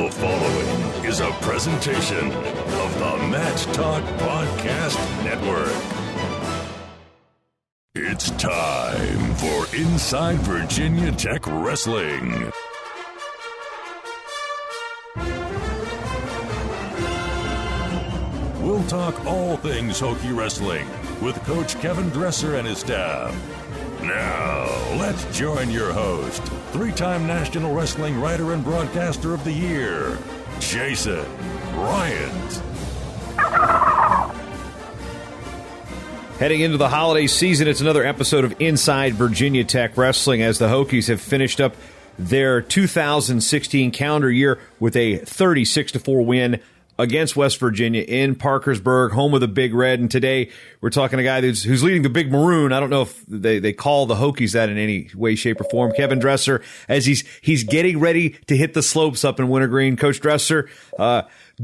The following is a presentation of the Match Talk Podcast Network. It's time for Inside Virginia Tech Wrestling. We'll talk all things Hokie wrestling with Coach Kevin Dresser and his staff. Now, let's join your host, three-time National Wrestling Writer and Broadcaster of the Year, Jason Bryant. Heading into the holiday season, it's another episode of Inside Virginia Tech Wrestling as the Hokies have finished up their 2016 calendar year with a 36-4 win against West Virginia in Parkersburg, home of the Big Red. And today we're talking to a guy who's leading the Big Maroon. I don't know if they call the Hokies that in any way, shape, or form. Kevin Dresser, as he's getting ready to hit the slopes up in Wintergreen. Coach Dresser,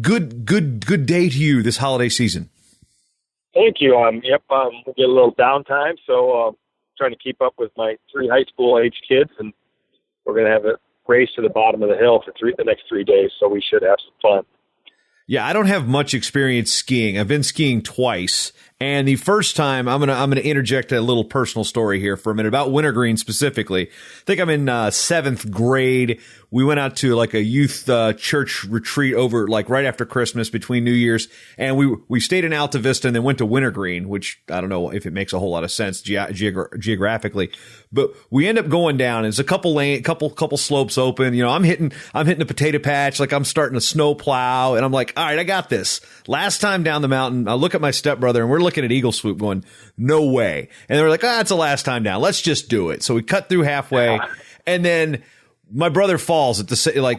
good day to you this holiday season. Thank you. We'll get a little downtime, so trying to keep up with my three high school age kids, and we're going to have a race to the bottom of the hill for the next 3 days, so we should have some fun. Yeah, I don't have much experience skiing. I've been skiing twice. And the first time, I'm gonna interject a little personal story here for a minute about Wintergreen specifically. I think I'm in seventh grade. We went out to like a youth church retreat over like right after Christmas between New Year's, and we stayed in Alta Vista and then went to Wintergreen, which I don't know if it makes a whole lot of sense geographically, but we end up going down. There's a couple slopes open. You know, I'm hitting a potato patch, like I'm starting a snow plow, and I'm like, all right, I got this. Last time down the mountain, I look at my stepbrother and we're looking at Eagle Swoop going, no way. And they're like, it's the last time down. Let's just do it. So we cut through halfway, and then my brother falls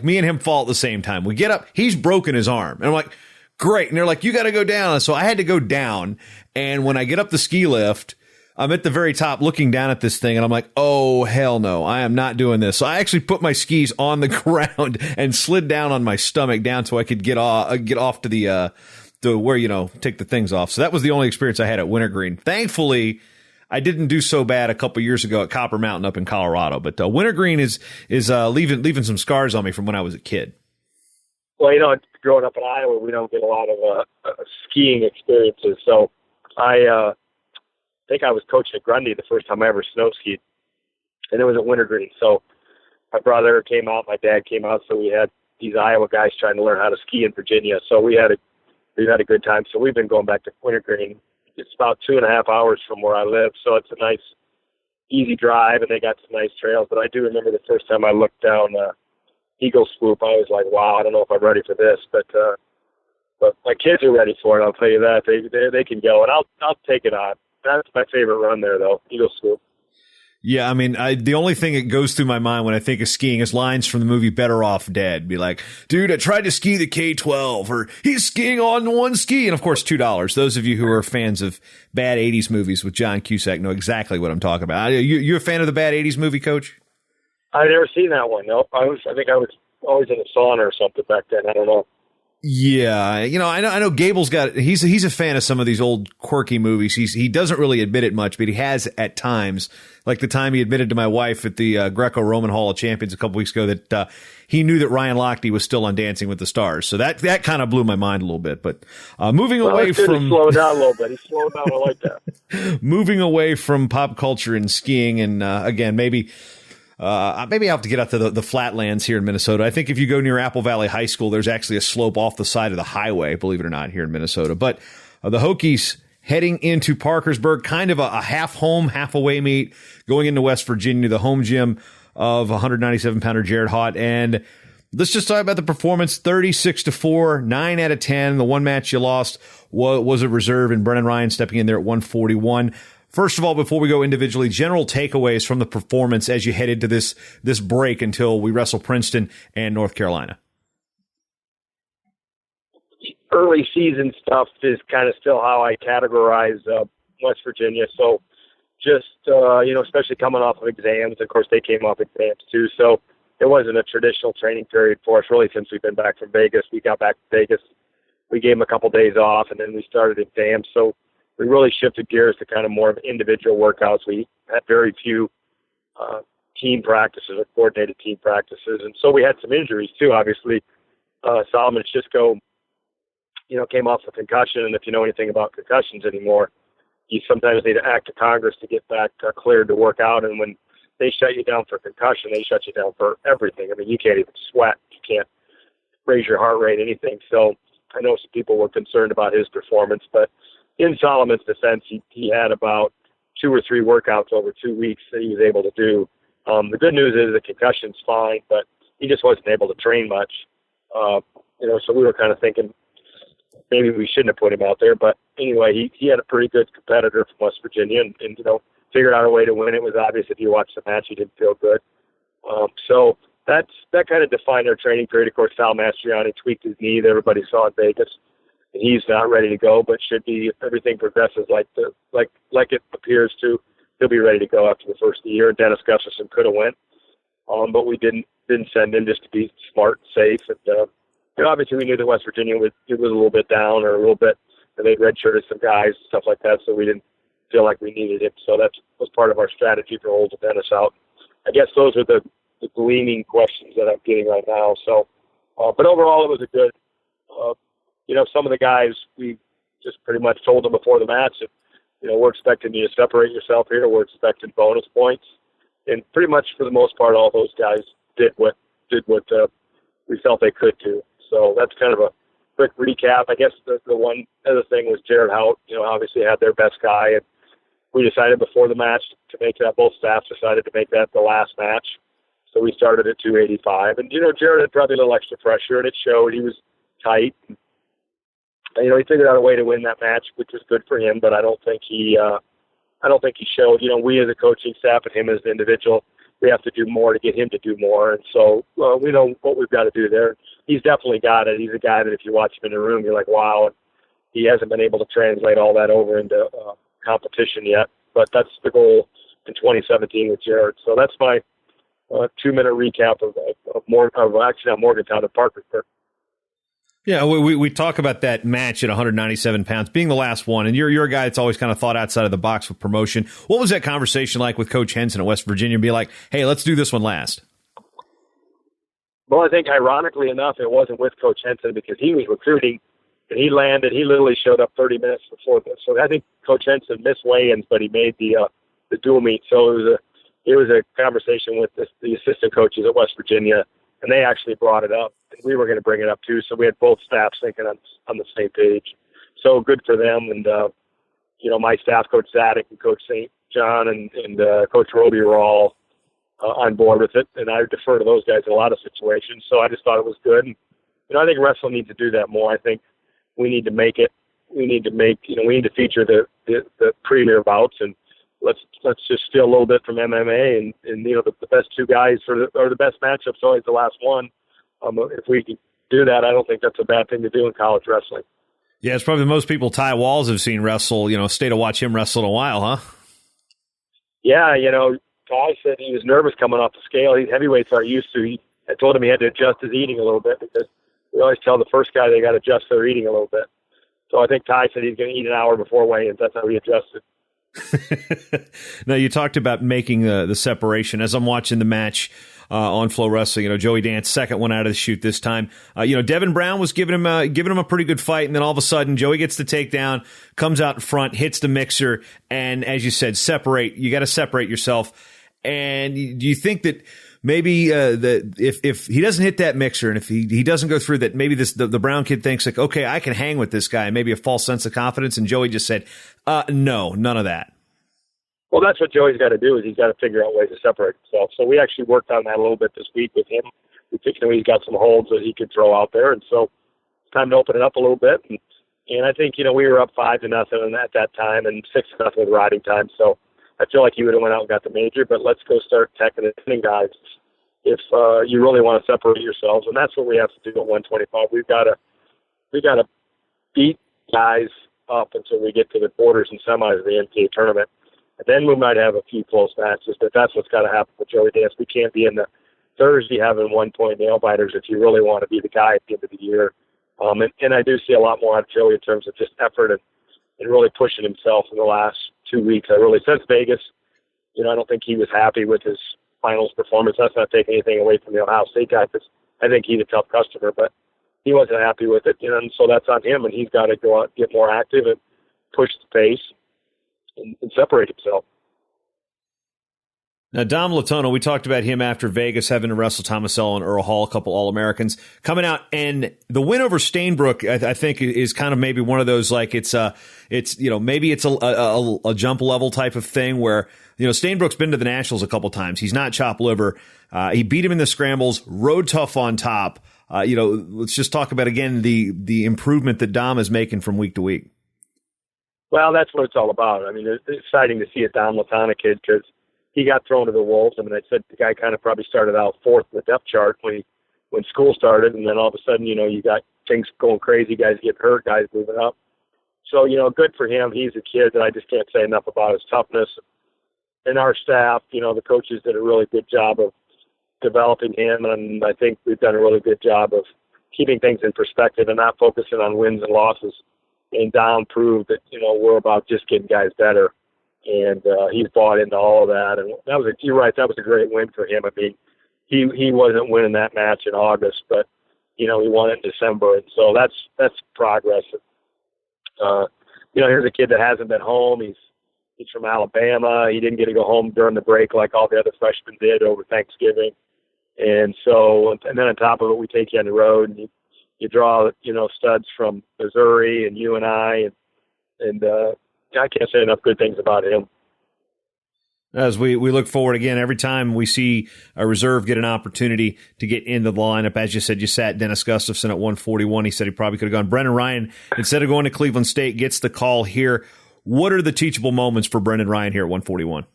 me and him fall at the same time. We get up, he's broken his arm. And I'm like, great. And they're like, you got to go down. So I had to go down. And when I get up the ski lift, I'm at the very top looking down at this thing, and I'm like, oh, hell no, I am not doing this. So I actually put my skis on the ground and slid down on my stomach down so I could get off to the where, take the things off. So that was the only experience I had at Wintergreen. Thankfully, I didn't do so bad a couple years ago at Copper Mountain up in Colorado. But Wintergreen is leaving some scars on me from when I was a kid. Well, growing up in Iowa, we don't get a lot of skiing experiences. So I think I was coaching at Grundy the first time I ever snow skied, and it was at Wintergreen. So my brother came out, my dad came out, so we had these Iowa guys trying to learn how to ski in Virginia. So we've had a good time. So we've been going back to Wintergreen. It's about 2.5 hours from where I live, so it's a nice, easy drive, and they got some nice trails. But I do remember the first time I looked down Eagle Swoop, I was like, wow, I don't know if I'm ready for this, but my kids are ready for it. I'll tell you that they can go, and I'll take it on. That's my favorite run there, though, Eagle Swoop. Yeah, I mean, the only thing that goes through my mind when I think of skiing is lines from the movie Better Off Dead. Be like, dude, I tried to ski the K-12, or he's skiing on one ski. And, of course, $2. Those of you who are fans of bad 80s movies with John Cusack know exactly what I'm talking about. You a fan of the bad 80s movie, Coach? I've never seen that one. Nope. I think I was always in a sauna or something back then. I don't know. Yeah, I know Gable's he's a fan of some of these old quirky movies. He doesn't really admit it much, but he has at times, like the time he admitted to my wife at the Greco-Roman Hall of Champions a couple weeks ago that he knew that Ryan Lochte was still on Dancing with the Stars. So that kind of blew my mind a little bit. But moving away from he slowed down a little bit. He slowed down. I like that. Moving away from pop culture and skiing, and again, maybe I'll have to get out to the flatlands here in Minnesota. I think if you go near Apple Valley High School, there's actually a slope off the side of the highway, believe it or not, here in Minnesota. But the Hokies heading into Parkersburg, kind of a half home, half away meet, going into West Virginia, the home gym of 197-pounder Jared Haught. And let's just talk about the performance, 36-4, 9 out of 10. The one match you lost was a reserve, and Brennan Ryan stepping in there at 141. First of all, before we go individually, general takeaways from the performance as you head into this break until we wrestle Princeton and North Carolina. Early season stuff is kind of still how I categorize West Virginia. So just, especially coming off of exams. Of course, they came off exams too. So it wasn't a traditional training period for us really since we've been back from Vegas. We got back to Vegas. We gave them a couple days off, and then we started exams. So we really shifted gears to kind of more of individual workouts. We had very few team practices or coordinated team practices. And so we had some injuries too, obviously. Solomon Shisco, came off a concussion, and if you know anything about concussions anymore, you sometimes need to act to Congress to get back cleared to work out. And when they shut you down for concussion, they shut you down for everything. I mean, you can't even sweat. You can't raise your heart rate, anything. So I know some people were concerned about his performance, but in Solomon's defense, he had about 2 or 3 workouts over 2 weeks that he was able to do. The good news is the concussion's fine, but he just wasn't able to train much. So we were kind of thinking maybe we shouldn't have put him out there. But anyway, he had a pretty good competitor from West Virginia and figured out a way to win. It was obvious if you watched the match, he didn't feel good. So that kind of defined our training period. Of course, Sal Mastriani tweaked his knee that everybody saw in Vegas. And he's not ready to go, but should be, if everything progresses like it appears to, he'll be ready to go after the first of the year. Dennis Gustafson could have went, but we didn't send him just to be smart and safe. And obviously we knew that West Virginia was a little bit down or a little bit, and they'd redshirted some guys and stuff like that, so we didn't feel like we needed him. So that was part of our strategy for holding Dennis out. I guess those are the gleaming questions that I'm getting right now. So, but overall it was a good. Some of the guys, we just pretty much told them before the match that, we're expecting you to separate yourself here. We're expecting bonus points. And pretty much for the most part, all those guys did what we felt they could do. So that's kind of a quick recap. I guess the one other thing was Jared Hout, obviously had their best guy. And we decided before the match to make that, both staffs decided to make that the last match. So we started at 285. And, Jared had probably a little extra pressure, and it showed. He was tight. He figured out a way to win that match, which was good for him. But I don't think he showed. We as a coaching staff and him as an individual, we have to do more to get him to do more. And so we know what we've got to do there. He's definitely got it. He's a guy that if you watch him in the room, you're like, wow. And he hasn't been able to translate all that over into competition yet. But that's the goal in 2017 with Jared. So that's my 2-minute recap of not Morgantown, of Parkersburg. Yeah, we talk about that match at 197 pounds being the last one, and you're a guy that's always kind of thought outside of the box with promotion. What was that conversation like with Coach Henson at West Virginia? Be like, hey, let's do this one last. Well, I think ironically enough, it wasn't with Coach Henson because he was recruiting, and he landed. He literally showed up 30 minutes before this. So I think Coach Henson missed weigh-ins, but he made the dual meet. So it was a conversation with the assistant coaches at West Virginia. And they actually brought it up, and we were going to bring it up too. So we had both staffs thinking on the same page. So good for them. And, my staff, Coach Zadek and Coach St. John and Coach Roby were all on board with it. And I defer to those guys in a lot of situations. So I just thought it was good. And, I think wrestling needs to do that more. I think we need to make it. We need to we need to feature the premier bouts, and let's just steal a little bit from MMA, and the best two guys or the best matchup's always the last one. If we can do that, I don't think that's a bad thing to do in college wrestling. Yeah, it's probably the most people Ty Walls have seen wrestle. Stay to watch him wrestle in a while, huh? Yeah, Ty said he was nervous coming off the scale. Heavyweights aren't used to. I told him he had to adjust his eating a little bit because we always tell the first guy they got to adjust their eating a little bit. So I think Ty said he's going to eat an hour before weigh-ins. That's how he adjusted. Now, you talked about making the separation. As I'm watching the match on Flow Wrestling, Joey Dance, second one out of the chute this time. Devin Brown was giving him a pretty good fight, and then all of a sudden, Joey gets the takedown, comes out in front, hits the mixer, and as you said, you got to separate yourself. And do you think that maybe if he doesn't hit that mixer, and if he doesn't go through that, maybe the Brown kid thinks like, okay, I can hang with this guy, maybe a false sense of confidence, and Joey just said, no, none of that. Well, that's what Joey's got to do, is he's got to figure out ways to separate himself. So we actually worked on that a little bit this week with him. We think he's got some holds that he could throw out there, and so it's time to open it up a little bit. And I think, we were up 5-0 at that time and 6-0 with riding time. So I feel like he would have went out and got the major, but let's go start teching and hitting guys if you really want to separate yourselves. And that's what we have to do at 125. We've got to beat guys up until we get to the quarters and semis of the NCAA tournament. And then we might have a few close matches, but that's what's got to happen with Joey Dance. We can't be in the Thursday having 1-point nail biters if you really want to be the guy at the end of the year. And I do see a lot more out of Joey in terms of just effort and really pushing himself in the last 2 weeks. Since Vegas, I don't think he was happy with his finals performance. That's not taking anything away from the Ohio State guy, because I think he's a tough customer. But he wasn't happy with it, and so that's on him, and he's got to go out, get more active, and push the pace, and separate himself. Now, Dom Latono, we talked about him after Vegas having to wrestle Tomasello and Earl Hall, a couple All-Americans coming out, and the win over Stainbrook, I think, is kind of maybe one of those, like, maybe it's a jump level type of thing where, Stainbrook's been to the Nationals a couple times. He's not chopped liver. He beat him in the scrambles, rode tough on top. Let's just talk about, again, the improvement that Dom is making from week to week. Well, that's what it's all about. I mean, it's exciting to see a Dom Latono kid because he got thrown to the wolves. I mean, I said the guy kind of probably started out fourth in the depth chart when school started, and then all of a sudden, you got things going crazy, guys get hurt, guys moving up. So, good for him. He's a kid that I just can't say enough about his toughness. And our staff, the coaches did a really good job of developing him, and I think we've done a really good job of keeping things in perspective and not focusing on wins and losses. And Dom proved that, we're about just getting guys better. And he's bought into all of that. And you're right, that was a great win for him. I mean, he wasn't winning that match in August, but, he won it in December. And so that's progress. Here's a kid that hasn't been home. He's from Alabama. He didn't get to go home during the break like all the other freshmen did over Thanksgiving. And then on top of it, we take you on the road and you draw, studs from Missouri and UNI and I can't say enough good things about him. As we look forward again, every time we see a reserve get an opportunity to get into the lineup, as you said, you sat Dennis Gustafson at 141. He said he probably could have gone. Brendan Ryan, instead of going to Cleveland State, gets the call here. What are the teachable moments for Brendan Ryan here at 141?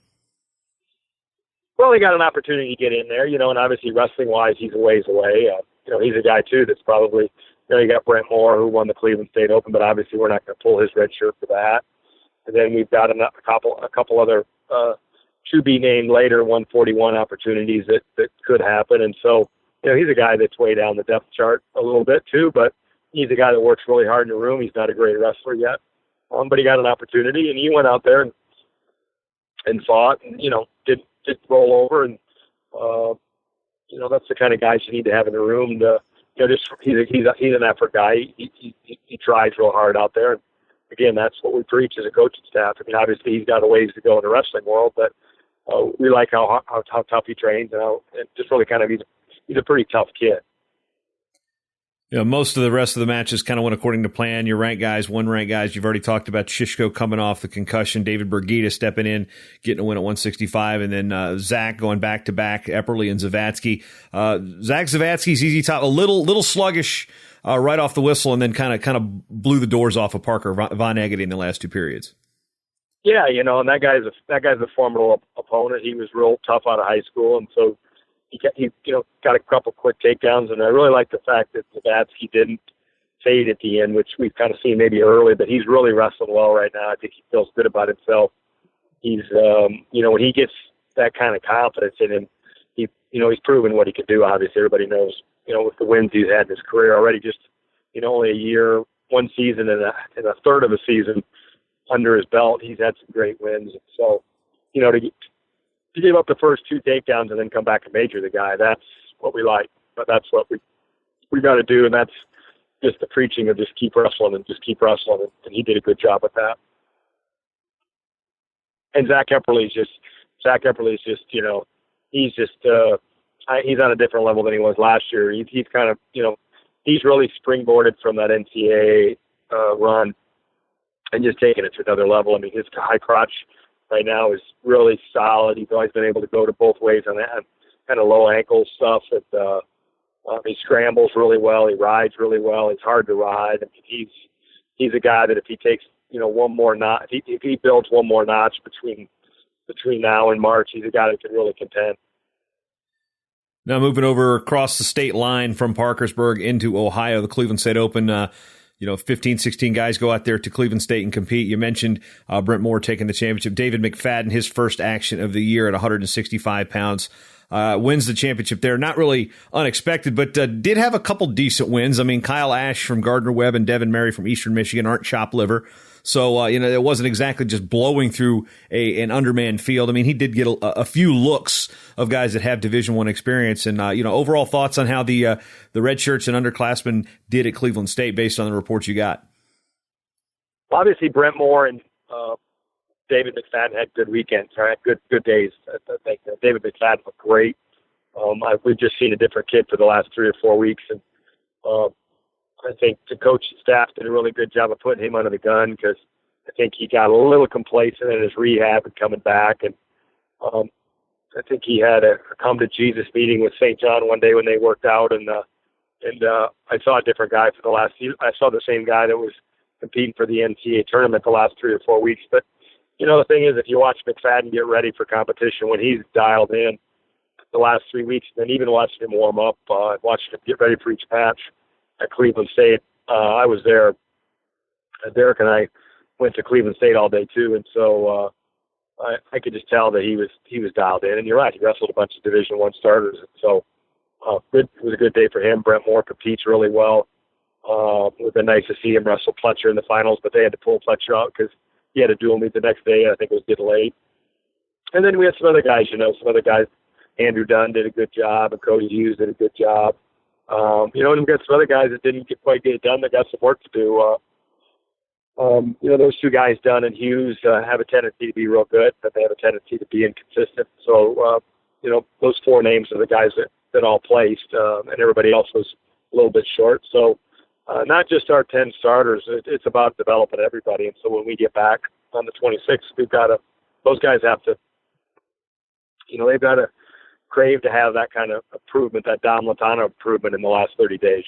Well, he got an opportunity to get in there, and obviously wrestling-wise, he's a ways away. He's a guy, too, that's probably, you got Brent Moore, who won the Cleveland State Open, but obviously we're not going to pull his red shirt for that. And then we've got a couple other to be named later 141 opportunities that could happen. And so, he's a guy that's way down the depth chart a little bit too, but he's a guy that works really hard in the room. He's not a great wrestler yet, but he got an opportunity and he went out there and fought and, did roll over. And, that's the kind of guys you need to have in the room to, he's an effort guy. He tries real hard out there. And again, that's what we preach as a coaching staff. I mean, obviously he's got a ways to go in the wrestling world, but we like how tough he trains and just really kind of he's a pretty tough kid. Most of the rest of the matches kind of went according to plan. Your ranked guys, one-ranked guys. You've already talked about Shishko coming off the concussion, David Bergita stepping in, getting a win at 165, and then Zach going back-to-back, Epperly and Zavatsky. Zach Zavatsky's easy top, a little sluggish right off the whistle, and then kind of blew the doors off of Parker Von Egedy in the last two periods. Yeah, and that guy's a formidable opponent. He was real tough out of high school, and so he got a couple quick takedowns, and I really like the fact that Zavatsky didn't fade at the end, which we've kind of seen maybe early, but he's really wrestling well right now. I think he feels good about himself. He's, when he gets that kind of confidence in him, he's proven what he can do. Obviously, everybody knows, with the wins he's had in his career already, just, only a year, one season and a third of a season under his belt, he's had some great wins. And so, to give up the first two takedowns and then come back and major the guy, that's what we like. But that's what we got to do, and that's just the preaching of just keep wrestling and just keep wrestling, and he did a good job with that. And Zach Epperly is just, he's on a different level than he was last year. He's kind of, he's really springboarded from that NCAA run and just taking it to another level. I mean, his high crotch right now is really solid. He's always been able to go to both ways on that kind of low ankle stuff. He scrambles really well. He rides really well. He's hard to ride. I mean, he's a guy that if he takes, one more notch, if he builds one more notch between now and March, he's a guy that can really contend. Now moving over across the state line from Parkersburg into Ohio, the Cleveland State Open, 15, 16 guys go out there to Cleveland State and compete. You mentioned Brent Moore taking the championship. David McFadden, his first action of the year at 165 pounds, wins the championship there. Not really unexpected, but did have a couple decent wins. I mean, Kyle Ash from Gardner-Webb and Devin Mary from Eastern Michigan aren't chopped liver. So, it wasn't exactly just blowing through an undermanned field. I mean, he did get a few looks of guys that have Division I experience. And, overall thoughts on how the red shirts and underclassmen did at Cleveland State based on the reports you got. Obviously, Brent Moore and David McFadden had good weekends, right? Good days. I think David McFadden looked great. We've just seen a different kid for the last 3 or 4 weeks, and I think the coaching staff did a really good job of putting him under the gun because I think he got a little complacent in his rehab and coming back, and I think he had a come to Jesus meeting with St. John one day when they worked out, and I saw a different guy for the last. I saw the same guy that was competing for the NCAA tournament the last 3 or 4 weeks, but. The thing is, if you watch McFadden get ready for competition when he's dialed in the last 3 weeks, then even watching him warm up, watching him get ready for each match at Cleveland State, I was there. Derek and I went to Cleveland State all day too, and so I could just tell that he was dialed in. And you're right, he wrestled a bunch of Division I starters, and so it was a good day for him. Brent Moore competes really well. It would have been nice to see him wrestle Pletcher in the finals, but they had to pull Pletcher out because he had a dual meet the next day. I think it was getting late. And then we had some other guys, Andrew Dunn did a good job, and Cody Hughes did a good job. And we got some other guys that didn't quite get it done that got some work to do. Those 2 guys, Dunn and Hughes, have a tendency to be real good, but they have a tendency to be inconsistent. So, those 4 names are the guys that all placed, and everybody else was a little bit short. So, not just our 10 starters, it's about developing everybody. And so when we get back on the 26th, those guys have to, they've got to crave to have that kind of improvement, that Dom Latano improvement in the last 30 days,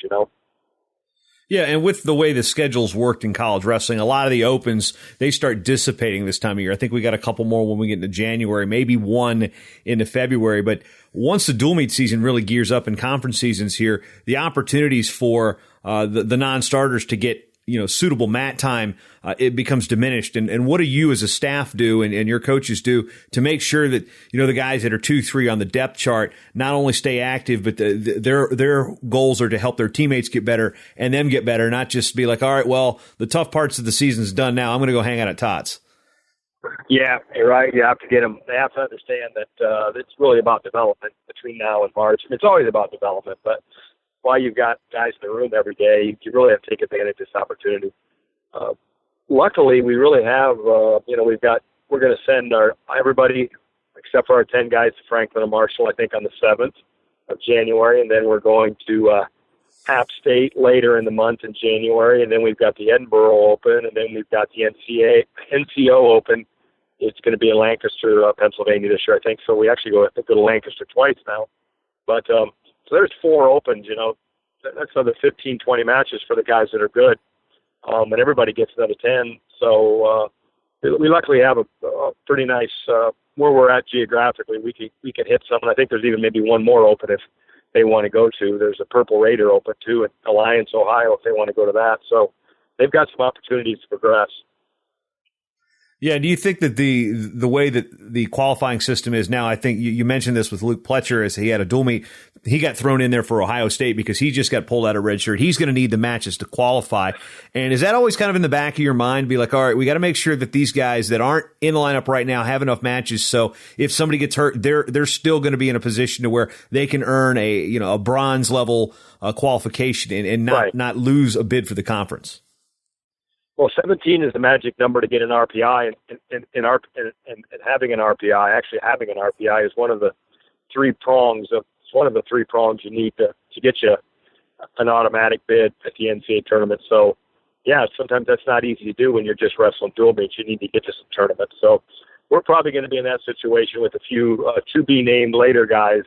Yeah, and with the way the schedules worked in college wrestling, a lot of the opens, they start dissipating this time of year. I think we got a couple more when we get into January, maybe one into February. But once the dual meet season really gears up in conference seasons here, the opportunities for the non-starters to get suitable mat time, it becomes diminished. And what do you as a staff do and your coaches do to make sure that, the guys that are 2-3 on the depth chart not only stay active, but their goals are to help their teammates get better and them get better, not just be like, all right, well, the tough parts of the season's done now. I'm going to go hang out at Tots. Yeah, you're right. You have to get them. They have to understand that it's really about development between now and March. I mean, it's always about development, but while you've got guys in the room every day, you really have to take advantage of this opportunity. Luckily, we really have, we're going to send everybody except for our 10 guys to Franklin and Marshall, I think on the 7th of January. And then we're going to App State later in the month in January. And then we've got the Edinburgh Open, and then we've got the NCO Open. It's going to be in Lancaster, Pennsylvania this year, I think. So we actually go to Lancaster twice now. But, so there's 4 opens, that's another 15, 20 matches for the guys that are good. And everybody gets another 10. So we luckily have a pretty nice, where we're at geographically, we can hit some. And I think there's even maybe one more open if they want to go to. There's a Purple Raider open too in Alliance, Ohio, if they want to go to that. So they've got some opportunities to progress. Yeah, do you think that the way that the qualifying system is now, I think you mentioned this with Luke Pletcher as he had a dual meet, he got thrown in there for Ohio State because he just got pulled out of redshirt. He's going to need the matches to qualify. And is that always kind of in the back of your mind, be like, all right, we got to make sure that these guys that aren't in the lineup right now have enough matches so if somebody gets hurt, they're still going to be in a position to where they can earn a bronze level qualification and not lose a bid for the conference? Well, 17 is the magic number to get an RPI, and having an RPI, actually having an RPI is one of the 3 prongs you need to get you an automatic bid at the NCAA tournament. So, yeah, sometimes that's not easy to do when you're just wrestling dual meets. You need to get to some tournaments. So we're probably going to be in that situation with a few to-be named later guys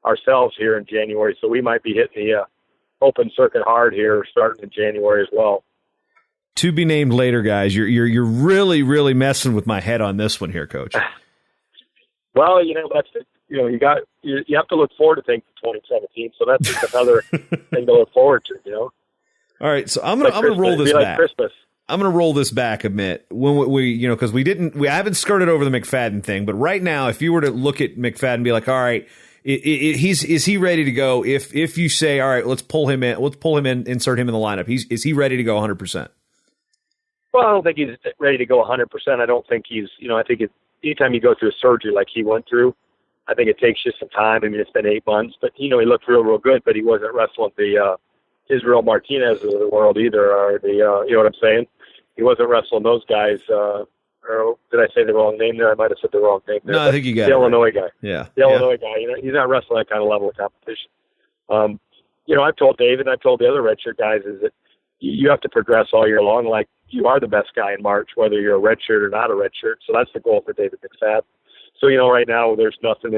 ourselves here in January. So we might be hitting the open circuit hard here starting in January as well. To be named later, guys. You're really, really messing with my head on this one here, Coach. Well, that's you have to look forward to things in 2017. So that's just another thing to look forward to. All right, so I'm gonna roll this back. Christmas. I'm gonna roll this back a bit when we because we haven't skirted over the McFadden thing, but right now, if you were to look at McFadden and be like, all right. Is he ready to go? If you say, all right, let's pull him in, insert him in the lineup. Is he ready to go 100%? Well, I don't think he's ready to go 100%. I don't think he's, I think anytime you go through a surgery like he went through, I think it takes just some time. I mean, it's been 8 months, but, he looked real good, but he wasn't wrestling the Israel Martinez of the world either, or the, you know what I'm saying? He wasn't wrestling those guys, or did I say the wrong name there? I might have said the wrong name there. No, I think you got the it Illinois right. guy. Yeah. The Illinois guy. He's not wrestling that kind of level of competition. I've told David and I've told the other redshirt guys is that you have to progress all year long. Like, you are the best guy in March, whether you're a redshirt or not a redshirt. So that's the goal for David McFadden. So, right now there's nothing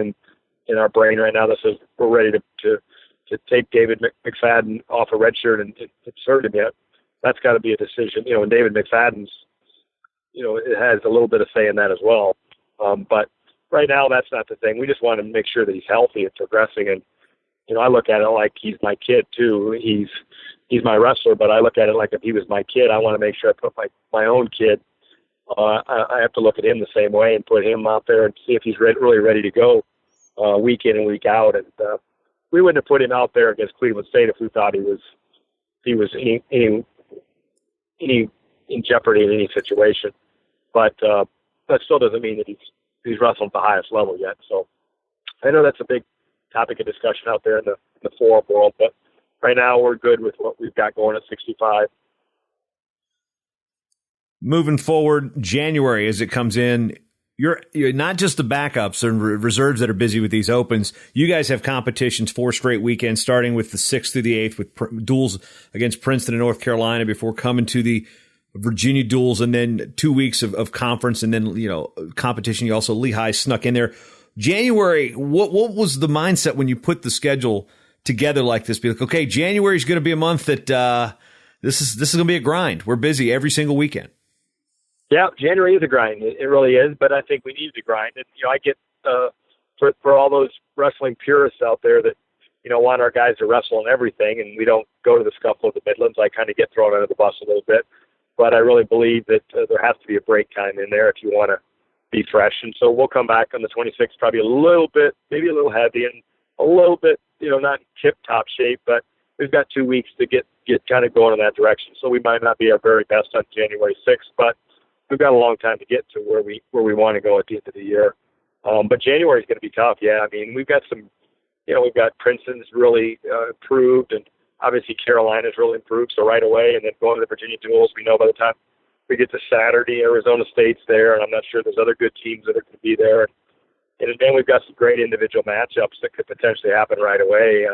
in our brain right now that says we're ready to take David McFadden off a redshirt and insert him yet. That's got to be a decision. And David McFadden's, it has a little bit of say in that as well. But right now, that's not the thing. We just want to make sure that he's healthy and progressing. And, I look at it like he's my kid too. He's my wrestler, but I look at it like if he was my kid, I want to make sure I put my own kid. I have to look at him the same way and put him out there and see if he's really ready to go week in and week out. And we wouldn't have put him out there against Cleveland State if we thought he was any in jeopardy in any situation. But that still doesn't mean that he's wrestled at the highest level yet. So I know that's a big topic of discussion out there in the forum world, but right now we're good with what we've got going at 65. Moving forward, January as it comes in, you're not just the backups and reserves that are busy with these opens. You guys have competitions 4 straight weekends, starting with the 6th through the 8th with duels against Princeton and North Carolina before coming to the Virginia duels, and then 2 weeks of conference, and then competition. You also Lehigh snuck in there. January, what was the mindset when you put the schedule together like this? Be like, okay, January is going to be a month that this is going to be a grind. We're busy every single weekend. Yeah, January is a grind. It really is, but I think we need to grind. And I get for all those wrestling purists out there that want our guys to wrestle and everything, and we don't go to the scuffle of the Midlands. I kind of get thrown under the bus a little bit. But I really believe that there has to be a break time in there if you want to be fresh. And so we'll come back on the 26th, probably a little bit, maybe a little heavy and a little bit, not tip-top shape, but we've got 2 weeks to get kind of going in that direction. So we might not be our very best on January 6th, but we've got a long time to get to where we want to go at the end of the year. But January is going to be tough. Yeah, I mean, we've got some, we've got Princeton's really improved, and obviously Carolina's really improved. So right away, and then going to the Virginia duels, we know by the time we get to Saturday, Arizona State's there, and I'm not sure there's other good teams that are going to be there. And then we've got some great individual matchups that could potentially happen right away.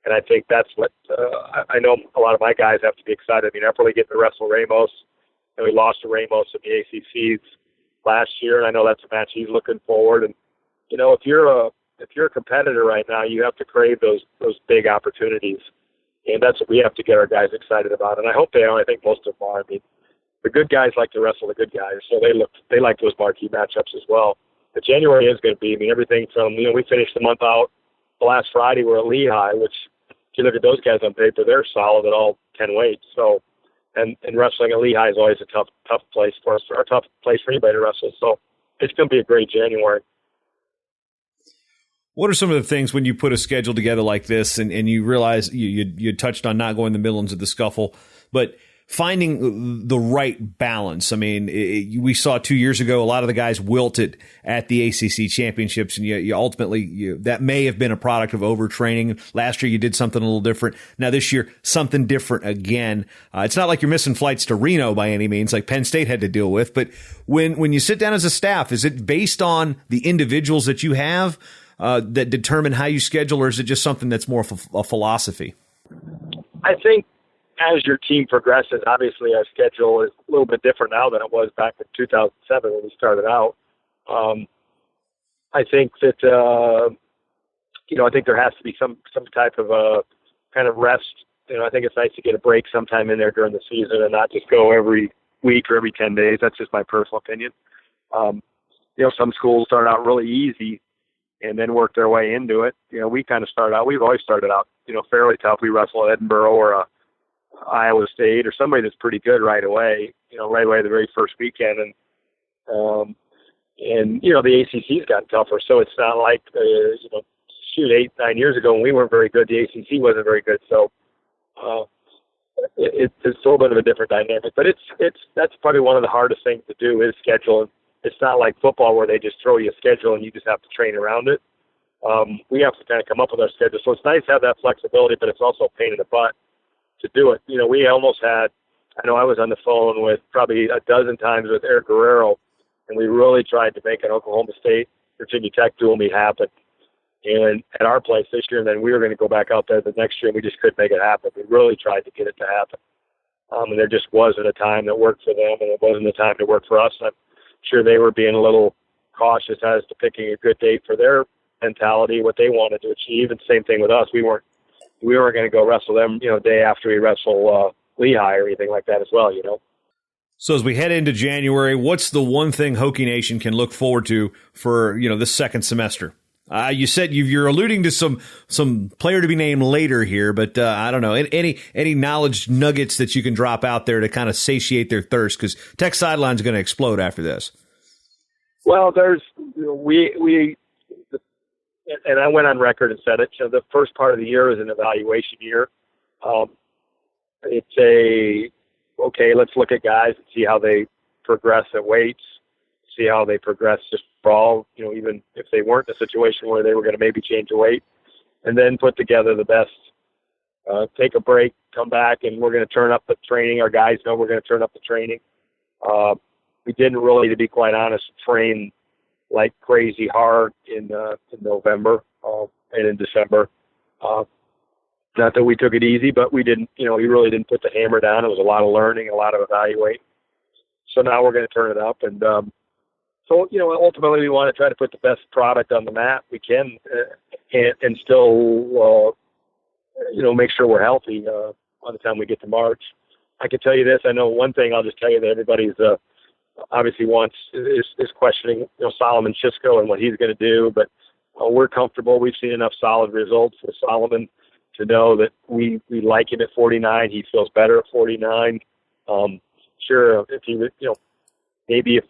And I think that's what I know a lot of my guys have to be excited. I mean, Epperly getting to wrestle Ramos, and we lost to Ramos in the ACCs last year, and I know that's a match he's looking forward. And if you're a competitor right now, you have to crave those big opportunities, and that's what we have to get our guys excited about. And I hope they are. I think most of them are. I mean, the good guys like to wrestle the good guys, so they like those marquee matchups as well. But January is going to be, I mean, everything from, we finished the month out the last Friday. We're at Lehigh, which if you look at those guys on paper, they're solid at all 10 weights. So, and wrestling at Lehigh is always a tough place for us, or a tough place for anybody to wrestle. So it's going to be a great January. What are some of the things when you put a schedule together like this and you realize you touched on not going the Midlands of the scuffle, but finding the right balance? I mean, we saw 2 years ago, a lot of the guys wilted at the ACC championships, and you ultimately, that may have been a product of overtraining. Last year, you did something a little different. Now this year, something different again. It's not like you're missing flights to Reno by any means, like Penn State had to deal with. But when you sit down as a staff, is it based on the individuals that you have that determine how you schedule, or is it just something that's more of a philosophy? I think as your team progresses, obviously our schedule is a little bit different now than it was back in 2007 when we started out. I think that, I think there has to be some type of kind of rest. I think it's nice to get a break sometime in there during the season and not just go every week or every 10 days. That's just my personal opinion. Some schools start out really easy and then work their way into it. We kind of we've always started out, fairly tough. We wrestle at Edinburgh or Iowa State or somebody that's pretty good right away the very first weekend. And the ACC's gotten tougher. So it's not like, 8-9 years ago when we weren't very good, the ACC wasn't very good. So it's a little bit of a different dynamic. But that's probably one of the hardest things to do is schedule. It's not like football where they just throw you a schedule and you just have to train around it. We have to kind of come up with our schedule. So it's nice to have that flexibility, but it's also a pain in the butt to do it. We almost had, I know I was on the phone with probably a dozen times with Eric Guerrero, and we really tried to make an Oklahoma State, Virginia Tech dual meet happen. And at our place this year, and then we were going to go back out there the next year, and we just couldn't make it happen. We really tried to get it to happen. And there just wasn't a time that worked for them, and it wasn't a time to work for us. I'm sure they were being a little cautious as to picking a good date for their mentality, what they wanted to achieve. And same thing with us. We weren't going to go wrestle them, day after we wrestle Lehigh or anything like that as well, So as we head into January, what's the one thing Hokie Nation can look forward to for, this second semester? You said you're alluding to some player to be named later here, but I don't know, any knowledge nuggets that you can drop out there to kind of satiate their thirst, because Tech Sideline's going to explode after this. Well, and I went on record and said it. The first part of the year is an evaluation year. Okay, let's look at guys and see how they progress at weights, see how they progress just overall, even if they weren't in a situation where they were going to maybe change a weight, and then put together the best, take a break, come back, and we're going to turn up the training. Our guys know we're going to turn up the training. We didn't really, to be quite honest, train like crazy hard in November and in December. Not that we took it easy, but we didn't, we really didn't put the hammer down. It was a lot of learning, a lot of evaluating. So now we're going to turn it up. And so, ultimately we want to try to put the best product on the mat we can and still, make sure we're healthy on the time we get to March. I can tell you this. I know one thing I'll just tell you that everybody's obviously is questioning, Solomon Chisco and what he's going to do. But we're comfortable. We've seen enough solid results with Solomon to know that we like him at 49. He feels better at 49. Sure, if he, maybe if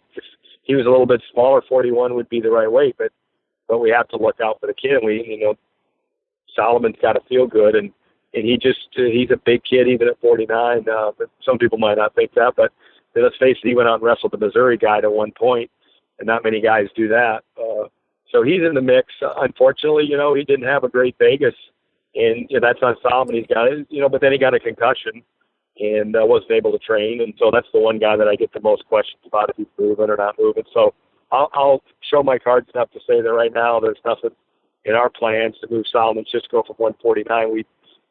he was a little bit smaller, 41 would be the right weight. But we have to look out for the kid. Solomon's got to feel good, and he's a big kid even at 49. But some people might not think that. But let's face it, he went out and wrestled the Missouri guy at one point, and not many guys do that. So he's in the mix. Unfortunately, he didn't have a great Vegas. And that's on Solomon. He's got it, but then he got a concussion and wasn't able to train. And so that's the one guy that I get the most questions about if he's moving or not moving. So I'll show my cards enough to say that right now there's nothing in our plans to move Solomon Chisco from 149.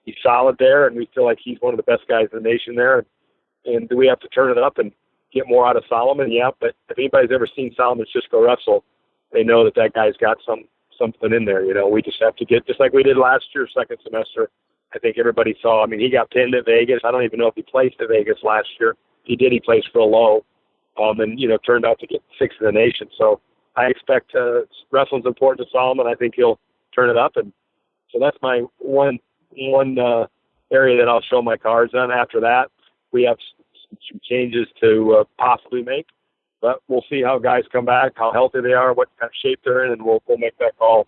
He's solid there, and we feel like he's one of the best guys in the nation there. And do we have to turn it up and get more out of Solomon? Yeah, but if anybody's ever seen Solomon Chisco wrestle, they know that guy's got something in there. We just have to get, just like we did last year, second semester. I think everybody saw, he got pinned at Vegas. I don't even know if he placed at Vegas last year. He did. He placed real low, and turned out to get sixth in the nation. So I expect wrestling's important to Solomon. I think he'll turn it up, and so that's my one area that I'll show my cards on. After that, we have some changes to possibly make. But we'll see how guys come back, how healthy they are, what kind of shape they're in, and we'll make that call.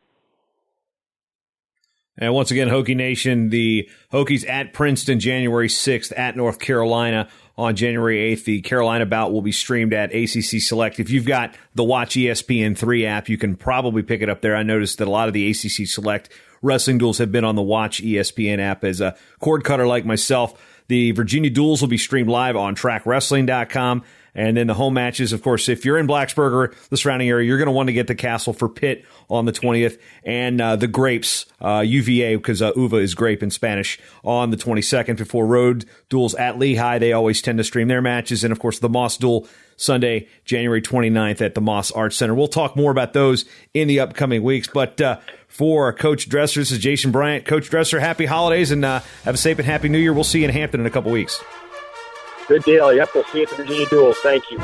And once again, Hokie Nation, the Hokies at Princeton January 6th, at North Carolina on January 8th. The Carolina bout will be streamed at ACC Select. If you've got the Watch ESPN 3 app, you can probably pick it up there. I noticed that a lot of the ACC Select wrestling duels have been on the Watch ESPN app. As a cord cutter like myself, the Virginia duels will be streamed live on TrackWrestling.com. And then the home matches, of course, if you're in Blacksburg or the surrounding area, you're going to want to get to Castle for Pitt on the 20th, and the Grapes, UVA, because Uva is grape in Spanish, on the 22nd. Before road duels at Lehigh, they always tend to stream their matches. And, of course, the Moss duel Sunday, January 29th at the Moss Arts Center. We'll talk more about those in the upcoming weeks. But for Coach Dresser, this is Jason Bryant. Coach Dresser, happy holidays, and have a safe and happy New Year. We'll see you in Hampton in a couple weeks. Good deal. Yep, we'll see you at the Virginia Duels. Thank you.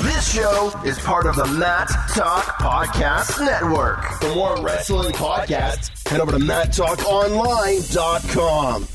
This show is part of the Matt Talk Podcast Network. For more wrestling podcasts, head over to MattTalkOnline.com.